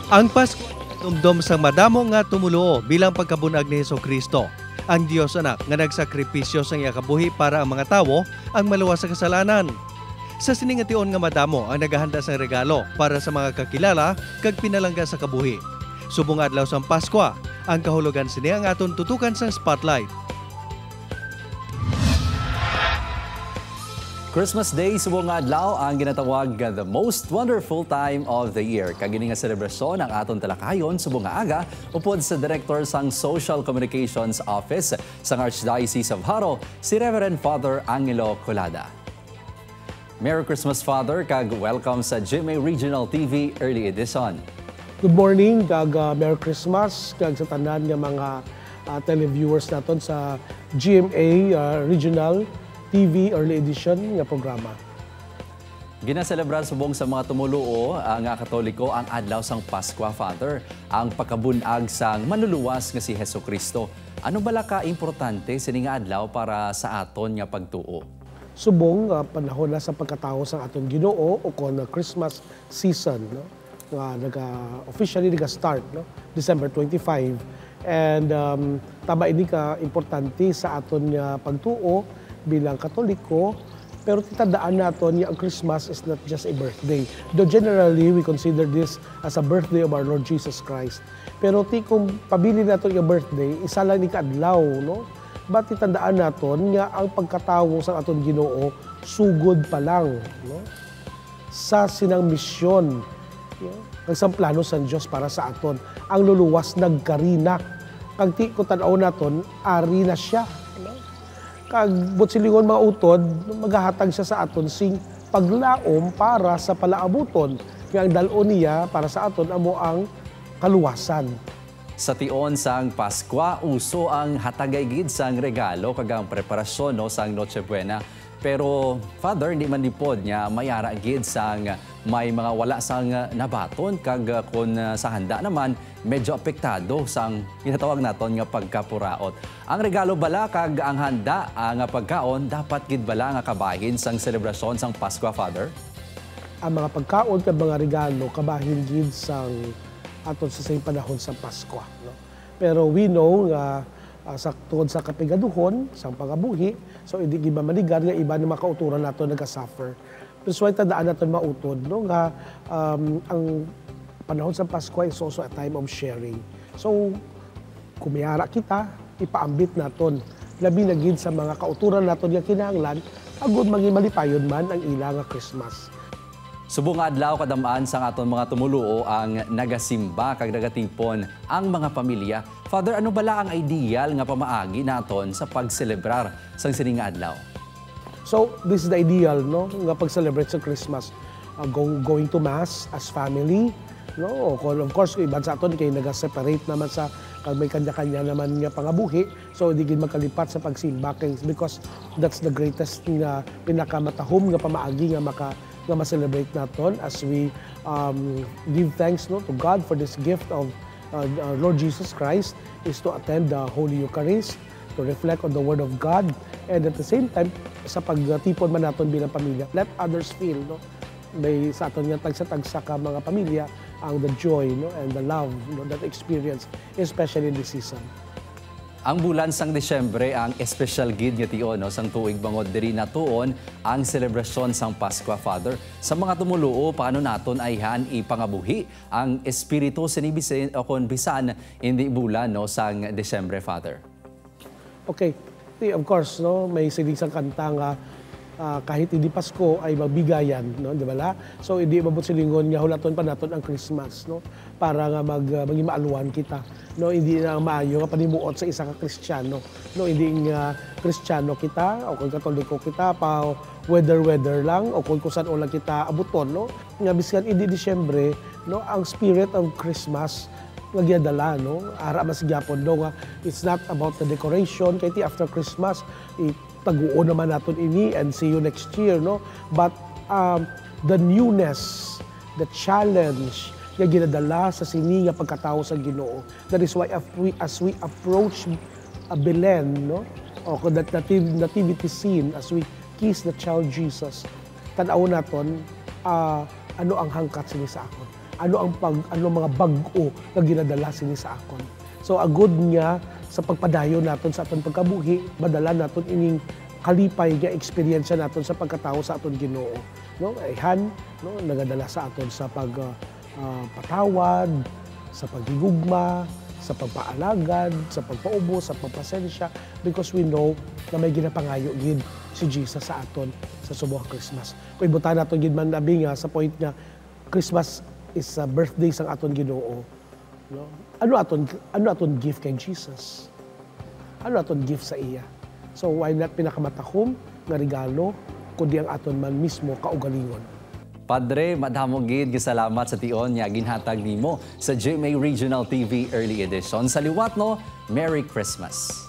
Ang Pasko dumdum sa madamo nga tumuluo bilang pagkabunag ni Hesukristo. Ang Dios anak nga nagsakripisyo sa iya kabuhi para ang mga tawo ang maluwas sa kasalanan. Sa siningation nga madamo ang naghahanda sa regalo para sa mga kakilala kag pinalangga sa kabuhi. Subong adlaw sang Pasko, ang kahulugan sini ang aton tutukan sa spotlight. Christmas Day subong nga adlaw ang ginatawag nga the most wonderful time of the year. Kagini nga selebrasyon ang aton talakayon subong nga aga upod sa Director sang Social Communications Office sang Archdiocese of Haro, si Reverend Father Angelo Colada. Merry Christmas, Father, kag welcome sa GMA Regional TV Early Edition. Good morning, kag Merry Christmas, kag sa tanan nga mga televiewers naton sa GMA Regional TV Early Edition nga programa. Ginaselebrar subong sa mga tumuluo nga Katoliko ang adlaw sang Pasko, Father, ang pagkabunag sang manluluwas nga si Hesukristo. Ano bala ka importante sini nga adlaw para sa aton nga pagtuo? Subong panahon na sa pagkatawo sa aton Ginoo o kon Christmas season, no? Nga officially nag-start, no? December 25, and tama ini ka importante sa aton nga pagtuo bilang Katoliko, pero titandaan natin ang Christmas is not just a birthday. Though generally, we consider this as a birthday of our Lord Jesus Christ. Pero kung pabili natin yung birthday, isa lang ni kaadlaw, no? But titandaan natin nga ang pagkatawo sa aton Ginoo, sugod pa lang, no? Sa sinang misyon, ang plano sa Diyos para sa aton. Ang luluwas nagkarina. Kag ti ko tanaw naton, ari na siya. No? Kag silingon mga utod, maghahatag siya sa aton sing paglaom para sa palaabuton. Kaya ang dalon niya para sa aton amo ang kaluwasan. Sa tion sang Pasko, uso ang hatagay gid sang regalo kag ang preparasyon no sang Noche Buena. Pero Father, hindi man lipod niya mayara gid sang may mga wala sang nabaton kag kun sa handa naman medyo apektado sang ginatawag naton nga pagkapuraot. Ang regalo bala kag ang handa nga pagkaon dapat gid bala nga kabahin sang selebrasyon sang Pasko, Father? Ang mga pagkaon kag mga regalo kabahin gid sang aton sa same panahon sa Pasko, no? Pero we know nga tungod sa kapigaduhon, sa pangabuhi, so hindi giba manigar nga iba na makauturan nato nag-suffer. So tandaan natin mautod, no, nga ang panahon sa Pasko is also a time of sharing. So kumiyara kita, ipaambit naton labi na gid sa mga kauturan naton nga kinahanglan agud maging malipayon man ang ila nga Christmas. Subong adlaw kadamaan sang aton mga tumuluo ang nagasimba kag nagatipon ang mga pamilya. Father, ano bala ang ideal nga pamaagi naton sa pagselebrar sang sining adlaw? So this is the ideal, no, nga pag-celebrate sa Christmas, going to mass as family, no. Of course, iban sa aton kay naga-separate naman sa kag may kanya-kanya naman nga pangabuhi, so di gid magkalipat sa pagsimba because that's the greatest nga pinakamatahom nga pamaagi nga ma-celebrate naton as we give thanks, no, to God for this gift of our Lord Jesus Christ, is to attend the Holy Eucharist, to reflect on the Word of God, and at the same time sa pagtipon man naton bilang pamilya, let others feel, no, may sa aton nga tagsa-tagsa ka mga pamilya ang the joy, no, and the love, no, that experience, especially in this season. Ang bulan sang Disyembre ang espesyal gid nga tion no sang tuig bangod diri natuon ang selebrasyon sang Pasko, Father. Sa mga tumuluo paano naton ayhan ipangabuhi ang espiritu sinibisin o kon bisan hindi bulan no sang Disyembre, Father. Okay, of course, no, may siling sang kanta nga kahit hindi Pasko ay magbigayan, no, di ba la? So hindi mabot silingon nga hulaton pa naton ang Christmas, no, para nga maging maaluan kita, no, hindi na maayo nga panimuot sa isa ka Kristiyano, no, hindi nga Kristiyano kita o kung Katoliko kita pa weather lang o kung saan lang kita abuton, no, nga biskan hindi Disyembre, no, ang spirit of Christmas nagyadala, no, ara mas gyapon do nga it's not about the decoration kay after Christmas taguon naman naton ini and see you next year, no, but the newness, the challenge nga ginadala sa sini nga pagkatawo sa Ginoo. That is why as we approach Belen, no, o that nativity scene, as we kiss the child Jesus, tanaw naton ano ang hangkat sini sa akon. ano mga bag-o nga ginadala sini sa akon. So agud niya sa pagpadayon naton sa aton pagkabuhi, madala naton ining kalipay nga eksperyensya naton sa pagkatao sa aton Ginoo. No, ayhan, no, nagadala sa aton sa patawad, sa paghigugma, sa pagpaalagad, sa pagpaubos, sa pagpasensya, because we know na may ginapangayo gid si Jesus sa aton sa subuhang Christmas. Kung ibutan naton gid man labi nga sa point nga Christmas is a birthday sang aton Ginoo. No? Ano aton gift kay Jesus? Ano aton gift sa iya? So why not pinakamatahom nga regalo kundi ang aton man mismo kaugalingon. Padre, madamo gid salamat sa tion nga ginhatag nimo sa GMA Regional TV Early Edition. Sa liwat no, Merry Christmas.